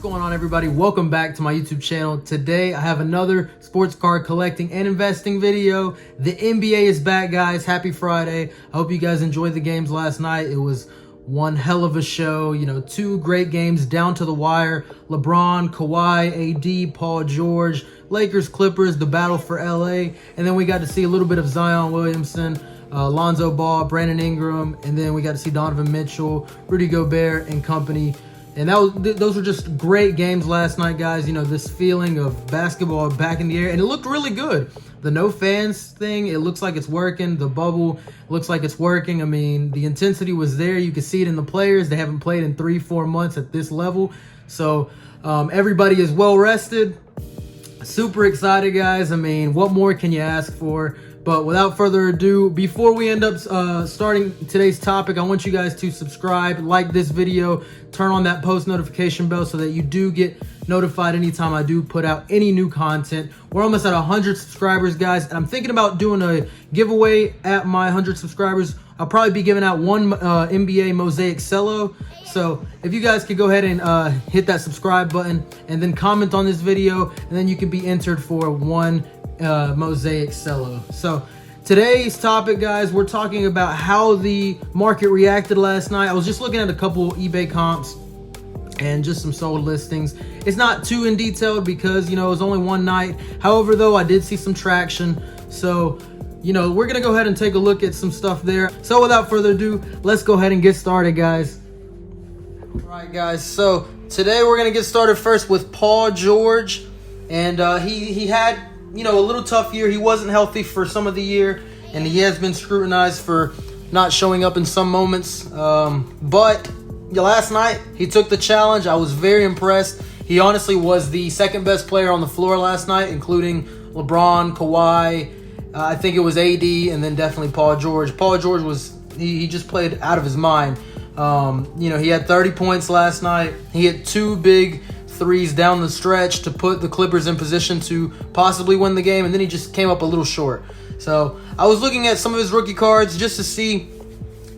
going on, everybody? Welcome back to my YouTube channel. Today I have another sports card collecting and investing video. The NBA is back, guys. Happy Friday. I hope you guys enjoyed the games last night. It was one hell of a show. You know, two great games down to the wire. LeBron, Kawhi, AD, Paul George, Lakers, Clippers, the battle for LA. And then we got to see a little bit of Zion Williamson, Lonzo Ball, Brandon Ingram, and then we got to see Donovan Mitchell, Rudy Gobert, and company. And those were just great games last night, guys. You know, this feeling of basketball back in the air, and it looked really good. The no fans thing, it looks like it's working. The bubble looks like it's working. I mean, the intensity was there. You can see it in the players. They haven't played in 3-4 months at this level. So everybody is well rested. Super excited, guys. I mean, what more can you ask for? But without further ado, before we end up starting today's topic, I want you guys to subscribe, like this video, turn on that post notification bell so that you do get notified anytime I do put out any new content. We're almost at 100 subscribers, guys, and I'm thinking about doing a giveaway at my 100 subscribers. I'll probably be giving out one NBA Mosaic Cello. So if you guys could go ahead and hit that subscribe button and then comment on this video, and then you can be entered for one Mosaic Cello. So today's topic, guys, we're talking about how the market reacted last night. I was just looking at a couple eBay comps and just some sold listings. It's not too in detail because, you know, it was only one night. However, though, I did see some traction. So, you know, we're gonna go ahead and take a look at some stuff there. So without further ado, let's go ahead and get started, guys. All right, guys, so today we're gonna get started first with Paul George. And he had, you know, a little tough year. He wasn't healthy for some of the year, and he has been scrutinized for not showing up in some moments. But last night, he took the challenge. I was very impressed. He honestly was the second best player on the floor last night, including LeBron, Kawhi. I think it was AD, and then definitely Paul George. Paul George he just played out of his mind. You know, he had 30 points last night. He hit two big threes down the stretch to put the Clippers in position to possibly win the game, and then he just came up a little short. So I was looking at some of his rookie cards just to see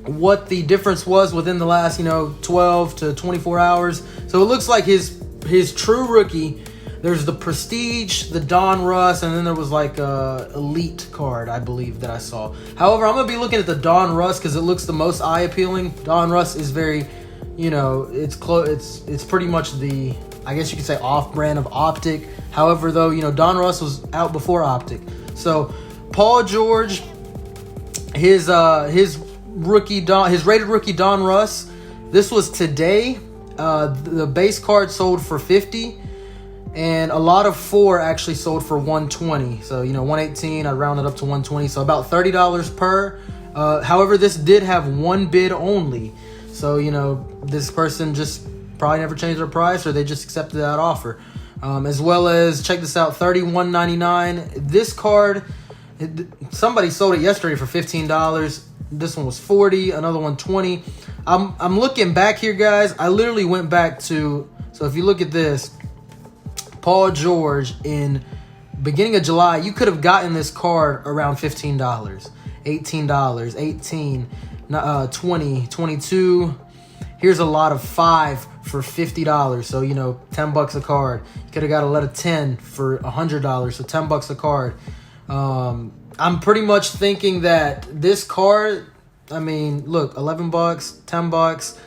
what the difference was within the last, you know, 12 to 24 hours. So it looks like his true rookie, there's the Prestige, the Don Russ, and then there was like a Elite card, I believe, that I saw. However, I'm going to be looking at the Don Russ because it looks the most eye-appealing. Don Russ is very, you know, it's pretty much the, I guess you could say, off-brand of Optic. However, though, you know, Don Russ was out before Optic. So Paul George, his rated rookie Don Russ, this was today. The base card sold for $50, and a lot of 4 actually sold for $120. So, you know, 118, I rounded up to 120, so about $30 per. However, this did have one bid only. So, you know, this person just probably never changed their price, or they just accepted that offer. As well as, check this out, $31.99. This card, somebody sold it yesterday for $15. This one was $40, another one $20. I'm looking back here, guys. I literally went back to, so if you look at this, Paul George in beginning of July, you could have gotten this card around $15, $18, 18, 20, 22. Here's a lot of 5 for $50. So, you know, $10 a card. You could have got a lot of 10 for $100. So $10 a card. I'm pretty much thinking that this card, I mean, look, $11, $10.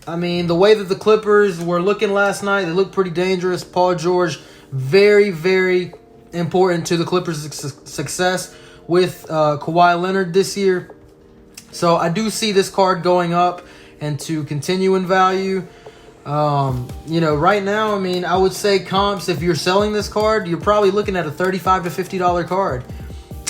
I mean, the way that the Clippers were looking last night, they looked pretty dangerous. Paul George, very, very important to the Clippers' success with Kawhi Leonard this year. So I do see this card going up and to continue in value. You know, right now, I mean, I would say comps, if you're selling this card, you're probably looking at a $35 to $50 card.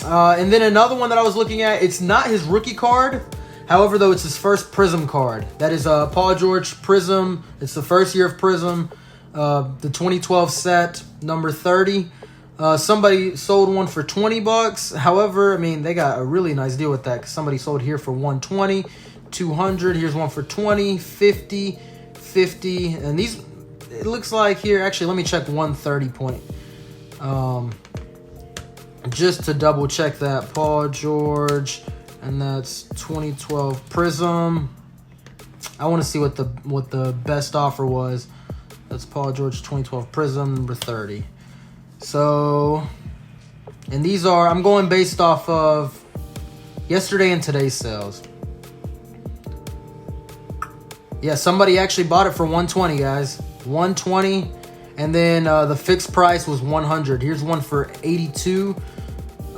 And then another one that I was looking at, it's not his rookie card. However, though, it's his first Prism card. That is Paul George Prism. It's the first year of Prism. The 2012 set, number 30. Somebody sold one for $20. However, I mean, they got a really nice deal with that because somebody sold here for $120, $200. Here's one for $20, $50, $50. And these, it looks like here, actually, let me check 130 point. Just to double check that. Paul George, and that's 2012 Prism. I want to see what the best offer was. That's Paul George 2012 Prism number 30. So, and these are, I'm going based off of yesterday and today's sales. Yeah, somebody actually bought it for 120, guys. 120, and then the fixed price was 100. Here's one for 82,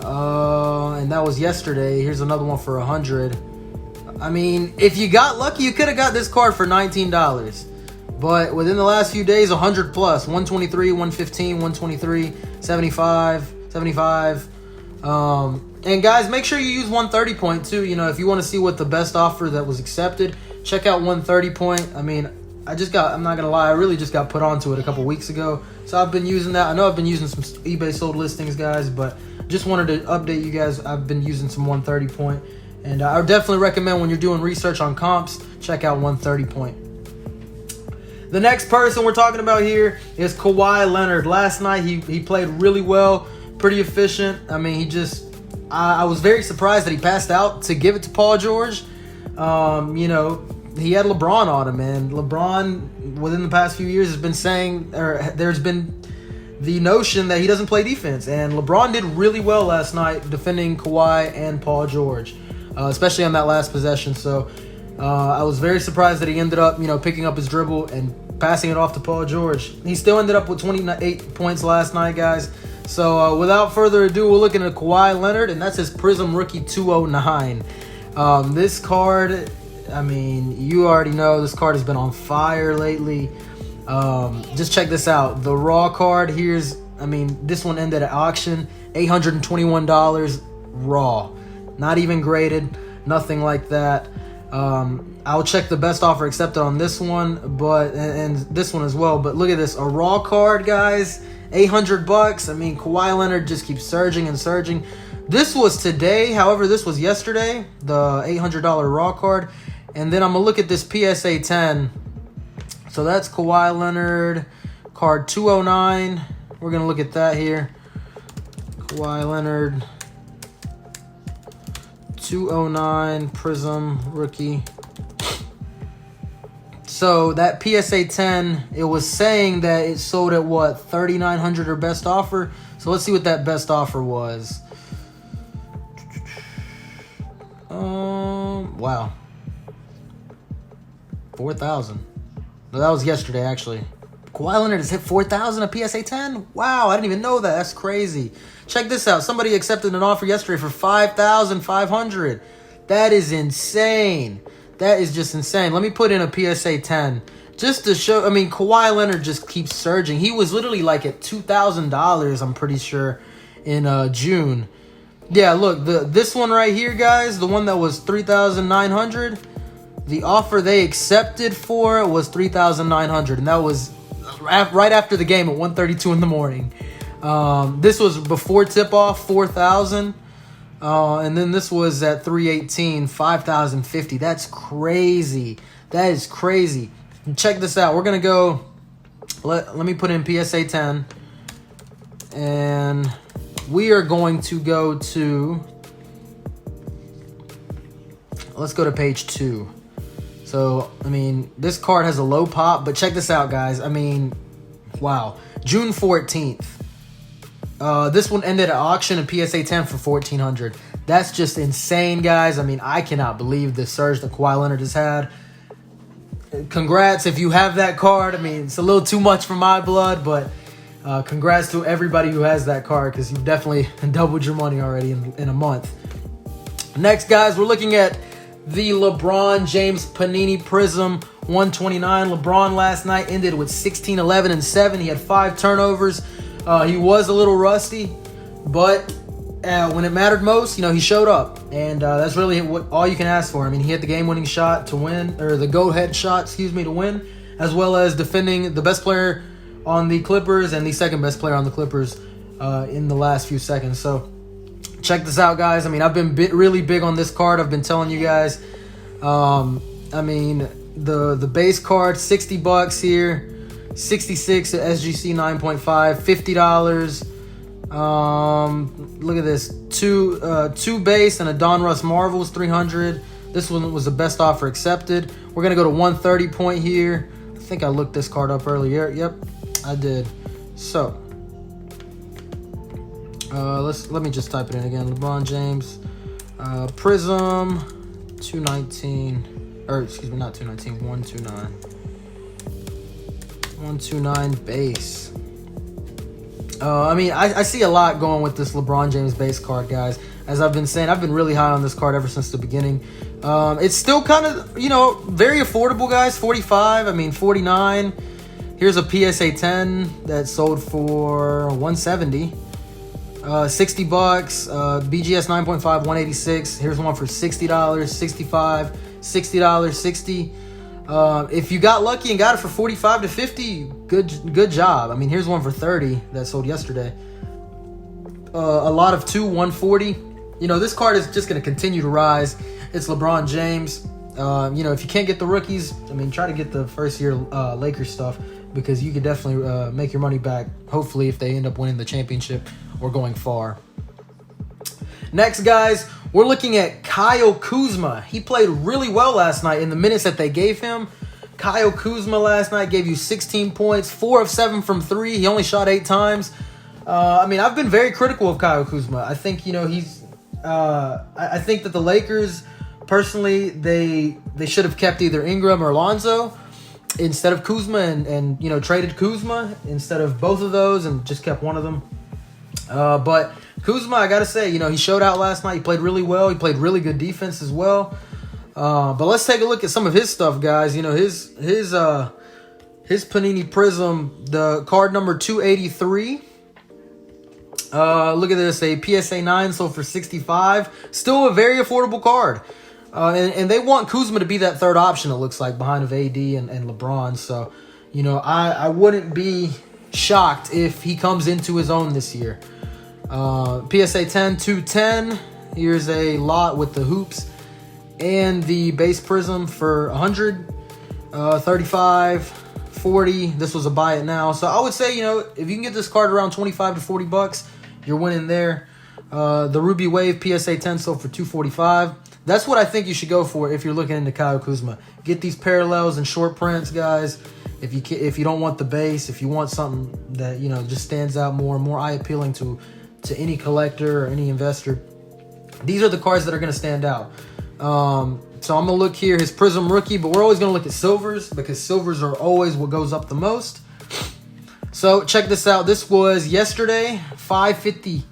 and that was yesterday. Here's another one for 100. I mean, if you got lucky, you could have got this card for $19. But within the last few days, 100 plus. 123, 115, 123, 75, 75. And guys, make sure you use 130 point too. You know, if you want to see what the best offer that was accepted, check out 130 point. I mean, I'm not going to lie, I really just got put onto it a couple weeks ago. So I've been using that. I know I've been using some eBay sold listings, guys, but just wanted to update you guys. I've been using some 130 point. And I would definitely recommend when you're doing research on comps, check out 130 point. The next person we're talking about here is Kawhi Leonard. Last night, he played really well, pretty efficient. I mean, I was very surprised that he passed out to give it to Paul George. You know, he had LeBron on him, and LeBron, within the past few years, has been saying, or there's been the notion that he doesn't play defense. And LeBron did really well last night defending Kawhi and Paul George, especially on that last possession. So I was very surprised that he ended up, you know, picking up his dribble and passing it off to Paul George. He still ended up with 28 points last night, guys. So without further ado, we're looking at Kawhi Leonard, and that's his Prism Rookie 209. This card, I mean, you already know this card has been on fire lately. Just check this out. The raw card, this one ended at auction, $821 raw. Not even graded, nothing like that. I'll check the best offer accepted on this one, and this one as well. But look at this, a raw card, guys, $800. I mean, Kawhi Leonard just keeps surging and surging. This was today, however, this was yesterday, the $800 raw card. And then I'm gonna look at this PSA 10. So that's Kawhi Leonard, card 209. We're gonna look at that here. Kawhi Leonard, 209 Prism Rookie. So that PSA 10, it was saying that it sold at what, 3,900 or best offer. So let's see what that best offer was. Wow, 4,000. No, that was yesterday actually. Kawhi Leonard has hit 4,000 a PSA 10. Wow, I didn't even know that. That's crazy. Check this out. Somebody accepted an offer yesterday for 5,500. That is insane. That is just insane. Let me put in a PSA 10 just to show. I mean, Kawhi Leonard just keeps surging. He was literally like at $2,000, I'm pretty sure, in June. Yeah, look, this one right here, guys, the one that was 3,900, the offer they accepted for it was 3,900, and that was right after the game at 1:32 in the morning. This was before tip-off, 4,000. And then this was at 318, 5,050. That's crazy. That is crazy. Check this out. We're going to go, let me put in PSA 10. And we are going to go to, let's go to page 2. So, I mean, this card has a low pop, but check this out, guys. I mean, wow. June 14th. This one ended at auction at PSA 10 for 1,400. That's just insane, guys. I mean, I cannot believe the surge that Kawhi Leonard has had. Congrats if you have that card. I mean, it's a little too much for my blood, but congrats to everybody who has that card, because you've definitely doubled your money already in a month. Next, guys, we're looking at the LeBron James Panini Prism 129. LeBron last night ended with 16, 11, and 7. He had 5 turnovers. He was a little rusty, but when it mattered most, you know, he showed up, and that's really all you can ask for. I mean, he hit the game-winning shot to win, or the go-ahead shot, to win, as well as defending the best player on the Clippers and the second best player on the Clippers in the last few seconds. So check this out, guys. I mean, I've been really big on this card. I've been telling you guys. I mean, the base card, $60 here. 66 at SGC 9.5, $50. Look at this, two base and a Don Russ Marvels 300. This one was the best offer accepted. We're gonna go to 130 point here. think I looked this card up earlier. Yep, I did. So, let me just type it in again. LeBron James, Prism, 219, or excuse me, not 219, 129. 129 base. I mean, I see a lot going with this LeBron James base card, guys. As I've been saying, I've been really high on this card ever since the beginning. It's still kind of, very affordable, guys. 45, I mean, 49. Here's a PSA 10 that sold for 170. 60 bucks. BGS 9.5, 186. Here's one for $60, 65, $60, 60. If you got lucky and got it for 45 to 50, good job. I mean, here's one for 30 that sold yesterday. A lot of 140. This card is just going to continue to rise. It's LeBron James. If you can't get the rookies, I mean, try to get the first year Lakers stuff, because you could definitely make your money back, hopefully, if they end up winning the championship or going far. Next, guys, we're looking at Kyle Kuzma. He played really well last night in the minutes that they gave him. Kyle Kuzma last night gave you 16 points, 4 of 7 from 3. He only shot 8 times. I mean, I've been very critical of Kyle Kuzma. I think, he's... I think that the Lakers, personally, they should have kept either Ingram or Lonzo instead of Kuzma, and traded Kuzma instead of both of those and just kept one of them. But Kuzma, I gotta say, he showed out last night. He played really well. He played really good defense as well. But let's take a look at some of his stuff, guys. His Panini Prism, the card number 283. Look at this, a PSA 9 sold for 65. Still a very affordable card. And they want Kuzma to be that third option, it looks like, behind of AD and LeBron. So, I wouldn't be shocked if he comes into his own this year. PSA 10, 210. Here's a lot with the hoops and the base Prism for 100, 35, 40. This was a buy it now. So I would say, if you can get this card around 25 to 40 bucks, you're winning there. The Ruby Wave PSA 10 sold for 245. That's what I think you should go for if you're looking into Kyle Kuzma. Get these parallels and short prints, guys. If you don't want the base, if you want something that just stands out more eye appealing to any collector or any investor, these are the cards that are going to stand out. So I'm going to look here, his Prism rookie, but we're always going to look at silvers, because silvers are always what goes up the most. So check this out. This was yesterday, 550.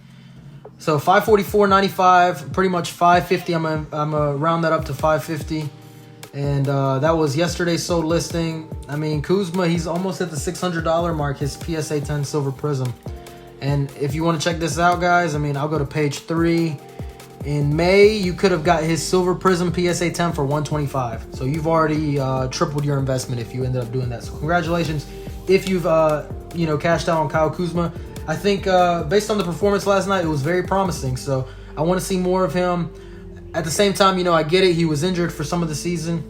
So 544.95, pretty much 550. I'm gonna round that up to 550. And that was yesterday's sold listing. I mean, Kuzma, he's almost at the $600 mark, his PSA 10 Silver Prism. And if you want to check this out, guys, I mean, I'll go to page 3. In May, you could have got his Silver Prism PSA 10 for $125. So you've already tripled your investment if you ended up doing that. So congratulations if you've cashed out on Kyle Kuzma. I think based on the performance last night, it was very promising. So I want to see more of him. At the same time, I get it. He was injured for some of the season.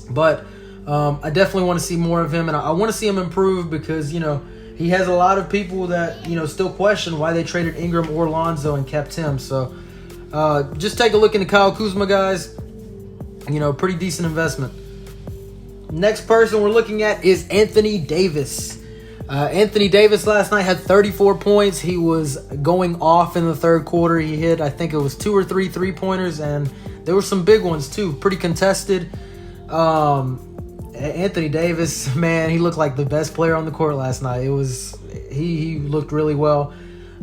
But I definitely want to see more of him. And I want to see him improve, because, he has a lot of people that, still question why they traded Ingram or Lonzo and kept him. So just take a look into Kyle Kuzma, guys. Pretty decent investment. Next person we're looking at is Anthony Davis. Anthony Davis last night had 34 points. He was going off in the third quarter. He hit, I think it was 2 or 3 3-pointers, and there were some big ones too. Pretty contested. Anthony Davis, man, he looked like the best player on the court last night. He looked really well.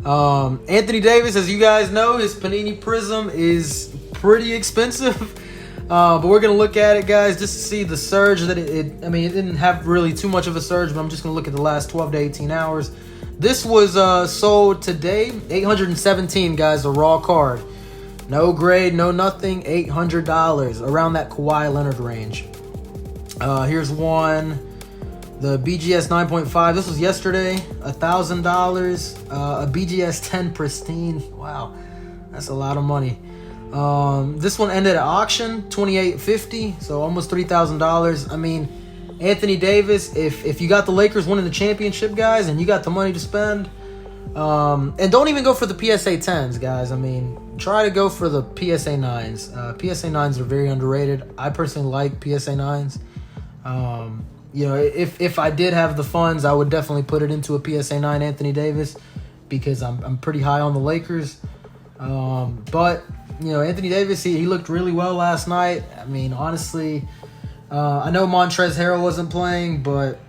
Anthony Davis, as you guys know, his Panini Prism is pretty expensive. But we're going to look at it, guys, just to see the surge that it didn't have really too much of a surge, but I'm just going to look at the last 12 to 18 hours. This was sold today, $817, guys, a raw card. No grade, no nothing, $800, around that Kawhi Leonard range. Here's one, the BGS 9.5. This was yesterday, $1,000. A BGS 10 pristine. Wow, that's a lot of money. This one ended at auction, $2,850, so almost $3,000. I mean, Anthony Davis, if you got the Lakers winning the championship, guys, and you got the money to spend, and don't even go for the PSA 10s, guys. I mean, try to go for the PSA 9s. PSA 9s are very underrated. I personally like PSA 9s. if I did have the funds, I would definitely put it into a PSA 9 Anthony Davis because I'm pretty high on the Lakers. But Anthony Davis, he looked really well last night. I mean, honestly, I know Montrezl Harrell wasn't playing, but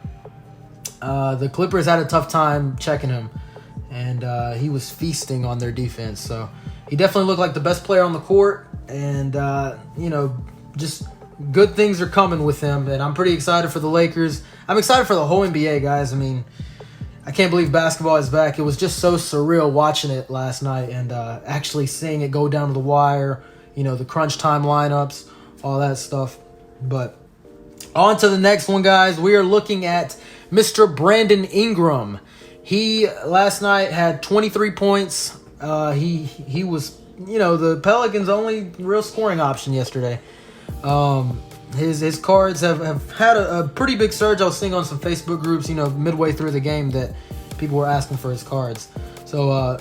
the Clippers had a tough time checking him, and he was feasting on their defense. So he definitely looked like the best player on the court, and just good things are coming with him, and I'm pretty excited for the Lakers. I'm excited for the whole NBA, guys. I mean, I can't believe basketball is back. It was just so surreal watching it last night and actually seeing it go down to the wire, the crunch time lineups, all that stuff. But on to the next one, guys. We are looking at Mr. Brandon Ingram. He last night had 23 points. He was, the Pelicans' only real scoring option yesterday. His cards have had a pretty big surge. I was seeing on some Facebook groups, midway through the game that people were asking for his cards. So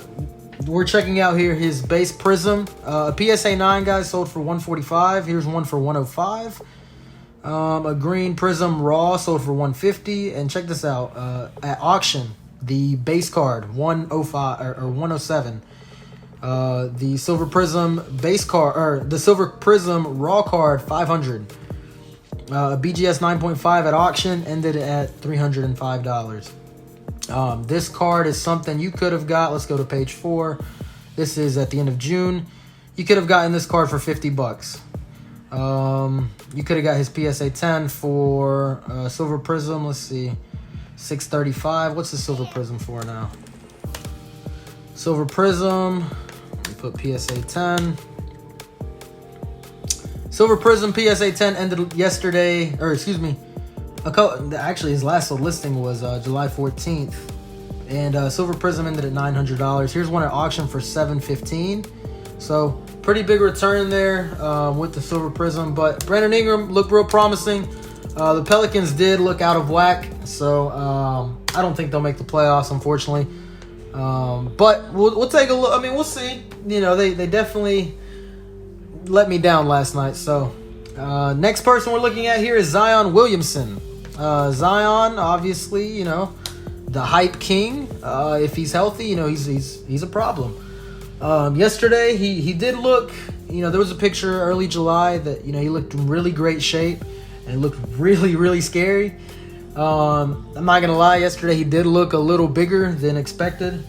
we're checking out here his base Prism. A PSA 9, guys, sold for $145. Here's one for $105. A green Prism Raw sold for $150. And check this out. At auction, the base card, $105 or $107. The Silver Prism base card, or the Silver Prism Raw card, $500. BGS 9.5 at auction ended at $305. This card is something you could have got. Let's go to page 4. This is at the end of June. You could have gotten this card for $50. You could have got his PSA 10 for Silver Prism. Let's see, $635. What's the Silver Prism for now? Silver Prism. Let me put PSA 10. Silver Prism PSA 10 ended yesterday, or excuse me, actually his last listing was July 14th, and Silver Prism ended at $900. Here's one at auction for $715. So pretty big return there with the Silver Prism. But Brandon Ingram looked real promising. The Pelicans did look out of whack, so I don't think they'll make the playoffs, unfortunately. But we'll take a look. I mean, we'll see. They definitely let me down last night. So next person we're looking at here is Zion Williamson. Zion, obviously, the hype king. If he's healthy, he's a problem. Yesterday he did look, there was a picture early July that he looked in really great shape and it looked really, really scary. I'm not gonna lie, yesterday he did look a little bigger than expected,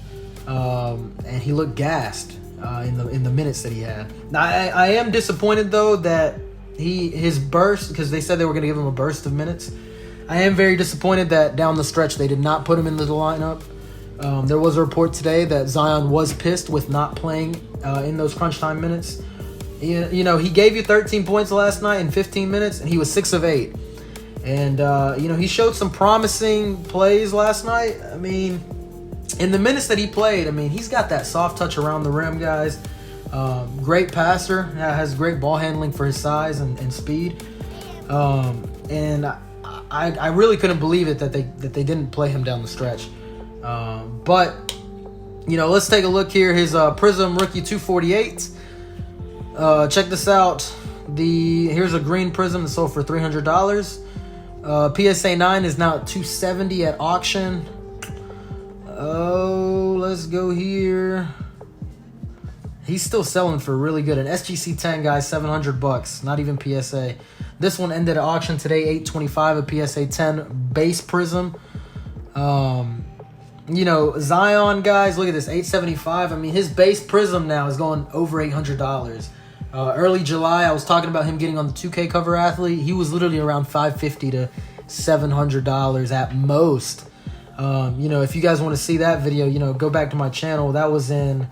and he looked gassed in the minutes that he had. Now I am disappointed though that his burst, because they said they were gonna give him a burst of minutes. I am very disappointed that down the stretch they did not put him into the lineup. There was a report today that Zion was pissed with not playing in those crunch time minutes. He gave you 13 points last night in 15 minutes, and he was 6 of 8. And, he showed some promising plays last night. I mean, in the minutes that he played, he's got that soft touch around the rim, guys. Great passer, has great ball handling for his size and speed. And I really couldn't believe it that they didn't play him down the stretch. But let's take a look here. His Prism Rookie 248. Check this out. Here's a green Prism that sold for $300. PSA 9 is now at $270 at auction. Oh, let's go here. He's still selling for really good. An SGC 10, guys, $700. Not even PSA. This one ended at auction today, $825. A PSA 10 base Prism. Zion, guys, look at this, $875. His base Prism now is going over $800. Early July, I was talking about him getting on the 2K cover athlete. He was literally around $550 to $700 at most. If you guys want to see that video, go back to my channel. That was in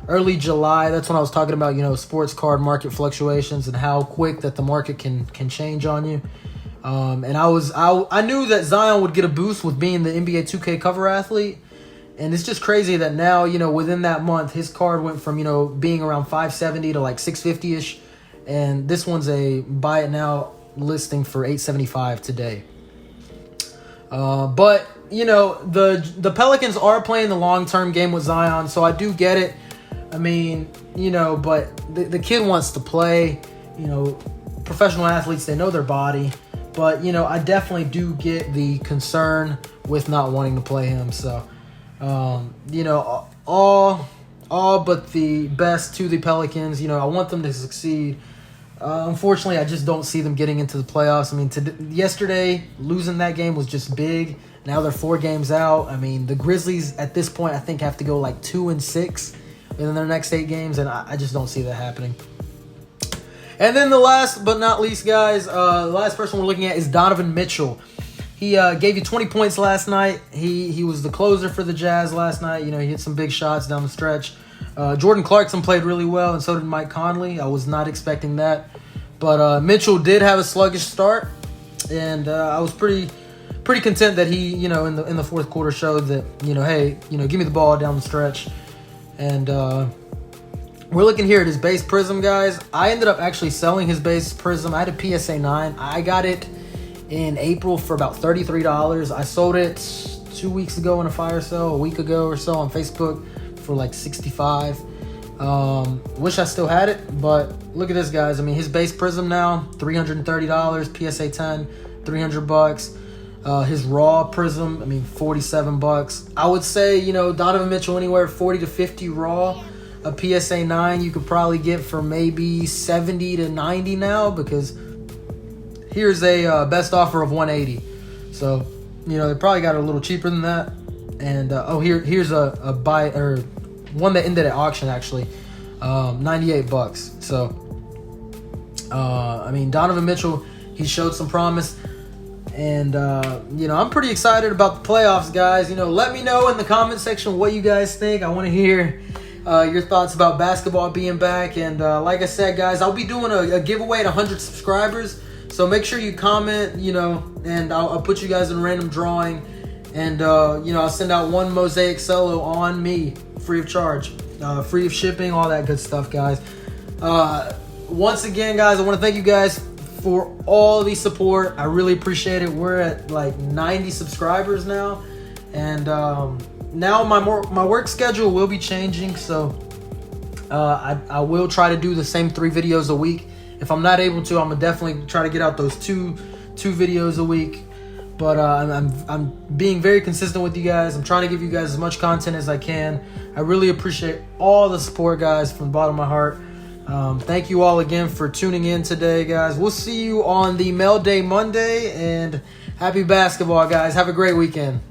early July. That's when I was talking about, sports card market fluctuations and how quick that the market can change on you. And I knew that Zion would get a boost with being the NBA 2K cover athlete. And it's just crazy that now, within that month, his card went from, being around $570 to like $650-ish. And this one's a buy it now listing for $875 today. But, the Pelicans are playing the long-term game with Zion, so I do get it. But the kid wants to play. Professional athletes, they know their body. But, you know, I definitely do get the concern with not wanting to play him. So, you know, all but the best to the Pelicans. You know, I want them to succeed. Unfortunately, I just don't see them getting into the playoffs. I mean, yesterday, losing that game was just big. Now they're 4 games out. I mean, the Grizzlies at this point, I think, have to go like 2-6 in their next 8 games, and I just don't see that happening. And then the last but not least, guys, the last person we're looking at is Donovan Mitchell. He gave you 20 points last night. He was the closer for the Jazz last night. You know, he hit some big shots down the stretch. Jordan Clarkson played really well, and so did Mike Conley. I was not expecting that. But Mitchell did have a sluggish start, and I was pretty content that he, you know, in the fourth quarter showed that, you know, hey, you know, give me the ball down the stretch. And we're looking here at his base prism, guys. I ended up actually selling his base prism. I had a PSA 9. I got it in April for about $33. I sold it 2 weeks ago in a fire sale, a week ago or so on Facebook for like $65. Wish I still had it, but look at this, guys. I mean, his base prism now, $330, PSA 10, $300. His raw prism, I mean, $47. I would say, you know, Donovan Mitchell anywhere 40 to 50 raw. A PSA 9 you could probably get for maybe 70 to 90 now, because here's a best offer of 180. So, you know, they probably got it a little cheaper than that. And here's a buy, or one that ended at auction actually, $98. So, I mean, Donovan Mitchell, he showed some promise. And, you know, I'm pretty excited about the playoffs, guys. You know, let me know in the comment section what you guys think. I want to hear your thoughts about basketball being back. And like I said, guys, I'll be doing a giveaway at 100 subscribers. So make sure you comment, you know, and I'll put you guys in a random drawing. And, you know, I'll send out one Mosaic Solo on me, free of charge, free of shipping, all that good stuff, guys. Once again, guys, I want to thank you guys for all the support. I really appreciate it. We're at like 90 subscribers now. And now my work schedule will be changing. So I will try to do the same 3 videos a week. If I'm not able to, I'm gonna definitely try to get out those two videos a week. But I'm being very consistent with you guys. I'm trying to give you guys as much content as I can. I really appreciate all the support, guys, from the bottom of my heart. Thank you all again for tuning in today, guys. We'll see you on the Mail Day Monday, and happy basketball, guys. Have a great weekend.